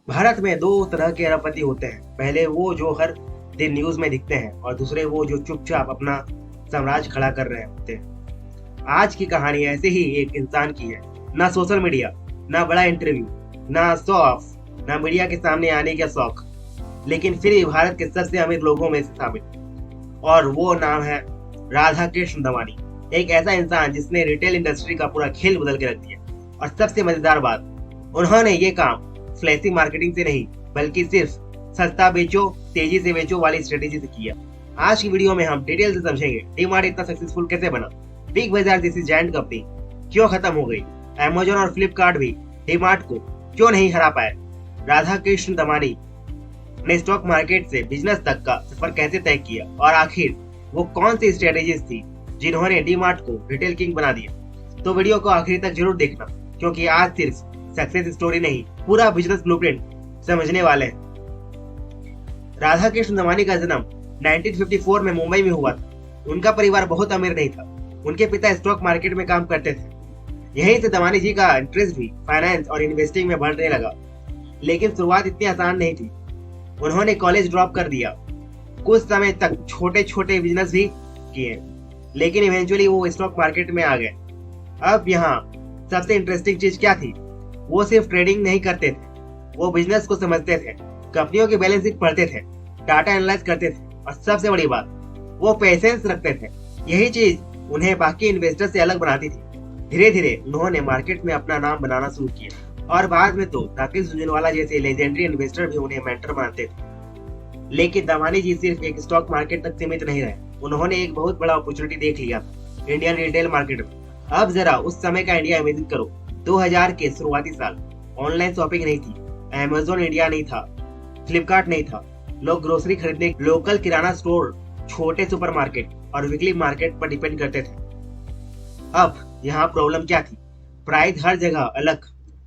भारत में दो तरह के अरबपति होते हैं। पहले वो जो हर दिन न्यूज में दिखते हैं और दूसरे वो जो चुपचाप अपना साम्राज्य खड़ा कर रहे होते हैं। आज की कहानी ऐसे ही एक इंसान की है। ना सोशल मीडिया, ना बड़ा इंटरव्यू, ना शो ऑफ, ना मीडिया के सामने आने का शौक, लेकिन फिर भी भारत के सबसे अमीर लोगों में से शामिल। और वो नाम है राधा कृष्ण दमानी। एक ऐसा इंसान जिसने रिटेल इंडस्ट्री का पूरा खेल बदल के रख दिया। और सबसे मजेदार बात, उन्होंने ये काम फ्लैशी मार्केटिंग से नहीं बल्कि सिर्फ सस्ता बेचो तेजी से बेचो वाली स्ट्रेटेजी से किया। आज की वीडियो में हम डिटेल से समझेंगे डीमार्ट इतना सक्सेसफुल कैसे बना, बिग बाजार जैसी जायंट कंपनी क्यों खत्म हो गई, अमेजोन और फ्लिपकार्ट भी डीमार्ट को क्यों नहीं हरा पाए, राधा कृष्ण दमानी ने स्टॉक मार्केट से बिजनेस तक का सफर कैसे तय किया, और आखिर वो कौन सी स्ट्रेटेजीज थी जिन्होंने डीमार्ट को रिटेल किंग बना दिया। तो वीडियो को आखिर तक जरूर देखना, क्योंकि आज सिर्फ सक्सेस स्टोरी नहीं, पूरा बिजनेस ब्लूप्रिंट समझने वाले हैं। राधा कृष्ण दमानी का जन्म 1954 में मुंबई में हुआ था। उनका परिवार बहुत अमीर नहीं था। उनके पिता स्टॉक मार्केट में काम करते थे। यहीं से दमानी जी का इंटरेस्ट भी फाइनेंस और इन्वेस्टिंग में बढ़ने लगा। लेकिन शुरुआत इतनी आसान नहीं थी। उन्होंने कॉलेज ड्रॉप कर दिया, कुछ समय तक छोटे छोटे बिजनेस भी किए, लेकिन इवेंचुअली वो स्टॉक मार्केट में आ गए। अब यहाँ सबसे इंटरेस्टिंग चीज क्या थी, वो सिर्फ ट्रेडिंग नहीं करते थे, वो बिजनेस को समझते थे, कंपनियों की बैलेंस शीट पढ़ते थे, डाटा एनालाइज करते थे, और सबसे बड़ी बात, वो पेशेंस रखते थे। यही चीज उन्हें बाकी इन्वेस्टर से अलग बनाती थी। धीरे धीरे उन्होंने मार्केट में अपना नाम बनाना शुरू किया, और बाद में तो राकेश झुंझुनवाला जैसे लेजेंडरी इन्वेस्टर भी उन्हें मेंटर बनाते थे। लेकिन दमानी जी सिर्फ एक स्टॉक मार्केट तक सीमित नहीं रहे। उन्होंने एक बहुत बड़ा अपॉर्चुनिटी देख लिया था इंडियन रिटेल मार्केट में। अब जरा उस समय का इंडिया इमेजिन करो। 2000 के शुरुआती साल, ऑनलाइन शॉपिंग नहीं थी, अमेजोन इंडिया नहीं था, फ्लिपकार्ट नहीं था। लोग ग्रोसरी खरीदने लोकल किराना स्टोर, छोटे सुपरमार्केट और वीकली मार्केट पर डिपेंड करते थे। अब यहाँ प्रॉब्लम क्या थी, प्राइस हर जगह अलग,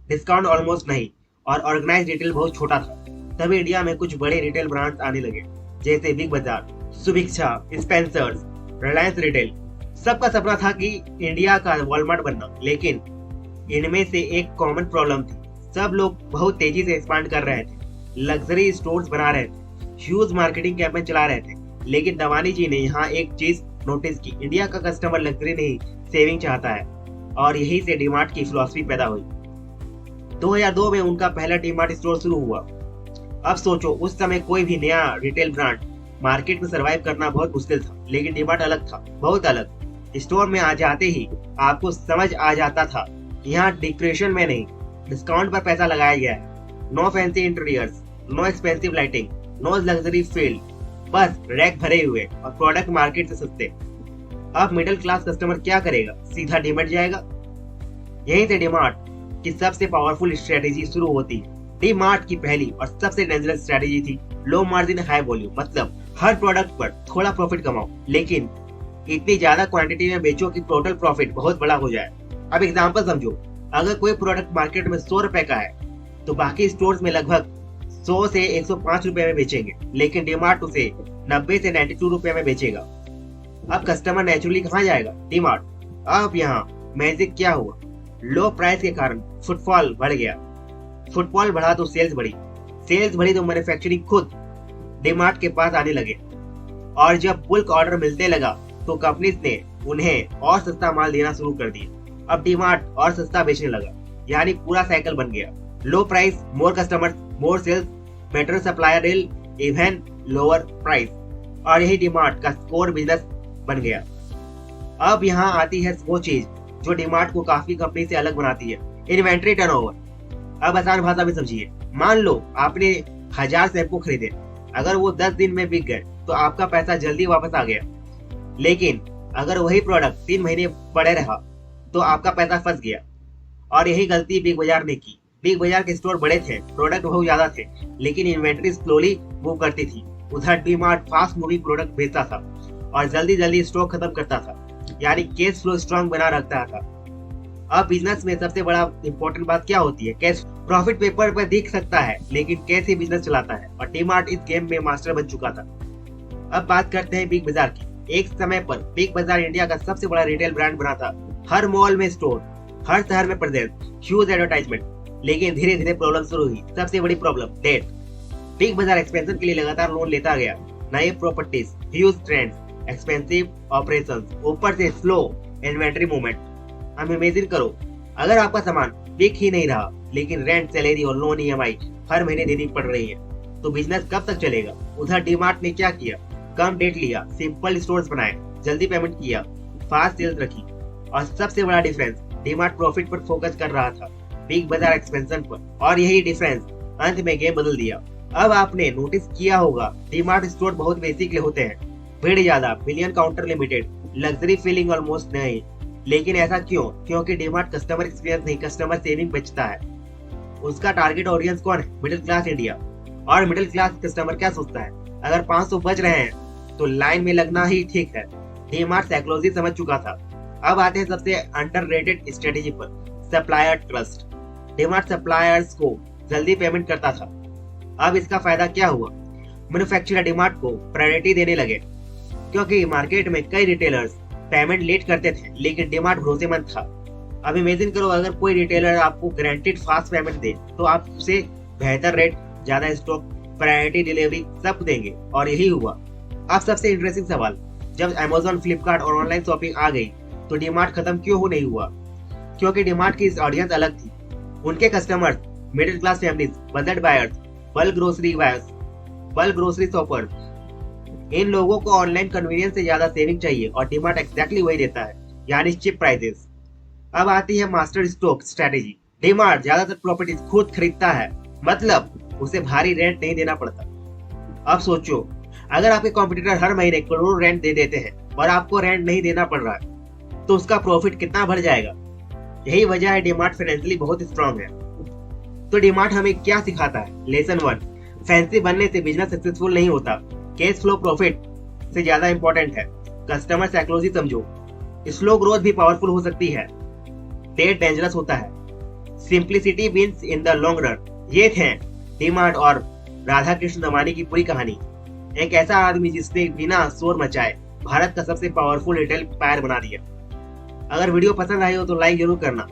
डिस्काउंट ऑलमोस्ट नहीं, और ऑर्गेनाइज रिटेल बहुत छोटा था। तभी इंडिया में कुछ बड़े रिटेल ब्रांड्स आने लगे, जैसे बिग बाजार, सुभिक्षा, स्पेंसर्स, रिलायंस रिटेल। सबका सपना था कि इंडिया का वॉलमार्ट बनना, लेकिन इनमें से एक कॉमन प्रॉब्लम थी। सब लोग बहुत तेजी से एक्सपांड कर रहे थे, लग्जरी स्टोर्स बना रहे थे, ह्यूज मार्केटिंग कैंपेन चला रहे थे। लेकिन दमानी जी ने यहाँ एक चीज नोटिस की, इंडिया का कस्टमर लग्जरी नहीं, सेविंग चाहता है। और यही से डीमार्ट की फिलॉसफी पैदा हुई। 2002 में उनका पहला डीमार्ट स्टोर शुरू हुआ। अब सोचो, उस समय कोई भी नया रिटेल ब्रांड मार्केट में सरवाइव करना बहुत मुश्किल था, लेकिन डीमार्ट अलग था, बहुत अलग। स्टोर में आ जाते ही आपको समझ आ जाता था, यहाँ डेकोरेशन में नहीं, डिस्काउंट पर पैसा लगाया गया है। No fancy interiors, no expensive lighting, no luxury field, बस रैक भरे हुए और प्रोडक्ट मार्केट से सस्ते। अब मिडिल क्लास कस्टमर क्या करेगा, सीधा डीमार्ट जाएगा। यहीं से डीमार्ट की सबसे पावरफुल स्ट्रेटेजी शुरू होती है। डीमार्ट की पहली और सबसे डेंजरस स्ट्रेटेजी थी लो मार्जिन हाई वॉल्यूम, मतलब हर प्रोडक्ट पर थोड़ा प्रॉफिट कमाओ, लेकिन इतनी ज्यादा क्वांटिटी में बेचो कि टोटल प्रॉफिट बहुत बड़ा हो जाए। अब एग्जांपल समझो, अगर कोई प्रोडक्ट मार्केट में 100 रुपए का है, तो बाकी स्टोर्स में लगभग 100 से 105 रुपए में बेचेंगे, लेकिन डीमार्ट उसे 90 से 92 रुपए में बेचेगा। अब कस्टमर नेचुरली कहाँ जाएगा, डीमार्ट। अब यहाँ मैजिक क्या हुआ, लो प्राइस के कारण फुटफॉल बढ़ गया, फुटफॉल बढ़ा तो सेल्स बढ़ी, सेल्स बढ़ी तो मैन्युफैक्चरिंग खुद डीमार्ट के पास आने लगे, और जब बुल्क ऑर्डर मिलने लगा तो कंपनीज ने उन्हें और सस्ता माल देना शुरू कर दिया। अब डीमार्ट और सस्ता बेचने लगा, यानी पूरा साइकिल बन गया। Low price, more customers, more sales, better supplier deal, even lower price, और यही डीमार्ट का कोर बिजनेस बन गया। अब यहाँ आती है वो चीज जो डीमार्ट को काफी कंपनी से अलग बनाती है, इन्वेंट्री टर्नओवर। अब आसान भाषा में समझिए, मान लो आपने 1000 शैम्पू खरीदे, अगर वो 10 दिन में बिक गए तो आपका पैसा जल्दी वापस आ गया। लेकिन अगर वही प्रोडक्ट 3 महीने पड़े रहा तो आपका पैसा फंस गया। और यही गलती बिग बाजार ने की। बिग बाजार के स्टोर बड़े थे, प्रोडक्ट बहुत ज्यादा थे, लेकिन इन्वेंट्री स्लोली मूव करती थी। उधर डीमार्ट फास्ट मूविंग प्रोडक्ट बेचता था और जल्दी जल्दी स्टॉक खत्म करता था, यानी केस फ्लो स्ट्रॉन्ग बना रखता था। अब बिजनेस में सबसे बड़ा इंपॉर्टेंट बात क्या होती है, कैश। प्रॉफिट पेपर पर दिख सकता है, लेकिन कैसे बिजनेस चलाता है, और डीमार्ट इस गेम में मास्टर बन चुका था। अब बात करते हैं बिग बाजार की। एक समय पर बिग बाजार इंडिया का सबसे बड़ा रिटेल ब्रांड बना था। हर मॉल में स्टोर, हर शहर में प्रेजेंस, ह्यूज एडवर्टाइजमेंट, लेकिन धीरे धीरे प्रॉब्लम शुरू हुई। सबसे बड़ी प्रॉब्लम डेट। बिग बाजार एक्सपेंशन के लिए लगातार लोन लेता गया। नए properties, huge trends, expensive operations, ऊपर से स्लो इन्वेंटरी मूवमेंट। अब इमेजिन करो, अगर आपका सामान बिक ही नहीं रहा लेकिन रेंट, सैलरी और लोन ईएमआई हर महीने देनी पड़ रही है, तो बिजनेस कब तक चलेगा। उधर डीमार्ट ने क्या किया, कम डेट लिया, सिंपल स्टोर्स बनाए, जल्दी पेमेंट किया, फास्ट सेल्स रखी, और सबसे बड़ा डिफरेंस, डीमार्ट प्रॉफिट पर फोकस कर रहा था, बिग बाजार एक्सपेंशन पर। और यही डिफरेंस अंत में गेम बदल दिया। अब आपने नोटिस किया होगा, डीमार्ट स्टोर बहुत बेसिक होते हैं, भीड़ ज्यादा, billion counter limited, luxury feeling almost नहीं। लेकिन ऐसा क्यों? क्योंकि डीमार्ट कस्टमर एक्सपीरियंस नहीं, कस्टमर सेविंग बेचता है। उसका टारगेट ऑडियंस कौन है? Middle Claas India. और मिडिल क्लास कस्टमर क्या सोचता है, अगर 500 बच रहे हैं तो लाइन में लगना ही ठीक है। डीमार्ट साइकोलॉजी समझ चुका था। अब आते हैं सबसे अंडररेटेड स्ट्रेटेजी पर, सप्लायर ट्रस्ट। डीमार्ट सप्लायर्स को जल्दी पेमेंट करता था। अब इसका फायदा क्या हुआ? मैन्युफैक्चरर डीमार्ट को प्रायोरिटी देने लगे, क्योंकि मार्केट में कई रिटेलर्स पेमेंट लेट करते थे, लेकिन डीमार्ट भरोसेमंद था। अब इमेजिन करो, अगर कोई रिटेलर आपको गारंटीड फास्ट पेमेंट दे तो आप उसे बेहतर रेट, ज्यादा स्टॉक, प्रायोरिटी डिलीवरी सब देंगे, और यही हुआ। अब सबसे इंटरेस्टिंग सवाल, जब अमेज़न, फ्लिपकार्ट और ऑनलाइन शॉपिंग आ गई तो डीमार्ट खत्म क्यों नहीं हुआ? क्योंकि डीमार्ट की ऑडियंस अलग थी। उनके customers middle class families, budget buyers, bulk grocery shoppers. इन लोगों को ऑनलाइन कन्वीनियंस से ज्यादा सेविंग चाहिए, और डीमार्ट एग्जैक्टली वही देता है, यानी चिप प्राइसेस। अब आती है मास्टर स्ट्रोक स्ट्रेटेजी। डीमार्ट ज्यादातर प्रॉपर्टीज खुद खरीदता है, मतलब उसे भारी रेंट नहीं देना पड़ता। अब सोचो, अगर आपके कॉम्पिटिटर हर महीने करोड़ रेंट दे देते हैं और आपको रेंट नहीं देना पड़ रहा है, तो उसका प्रॉफिट कितना बढ़ जाएगा। यही वजह है डीमार्ट फाइनेंशियली बहुत स्ट्रांग है। तो डीमार्ट हमें क्या सिखाता है? लेसन 1, फैंसी बनने से बिजनेस सक्सेसफुल नहीं होता, कैश फ्लो प्रॉफिट से ज्यादा इंपॉर्टेंट है। कस्टमर साइकोलॉजी समझो, स्लो ग्रोथ भी पावरफुल हो सकती है, डेट डेंजरस होता है, simplicity wins in the long run. ये थे डीमार्ट और राधा कृष्ण दमानी की पूरी कहानी। एक ऐसा आदमी जिसने बिना शोर मचाए भारत का सबसे पावरफुल रिटेल एम्पायर बना दिया। अगर वीडियो पसंद आई हो तो लाइक जरूर करना,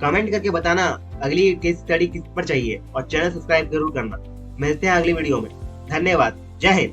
कमेंट करके बताना अगली केस स्टडी किस पर चाहिए, और चैनल सब्सक्राइब जरूर करना। मिलते हैं अगली वीडियो में। धन्यवाद। जय हिंद।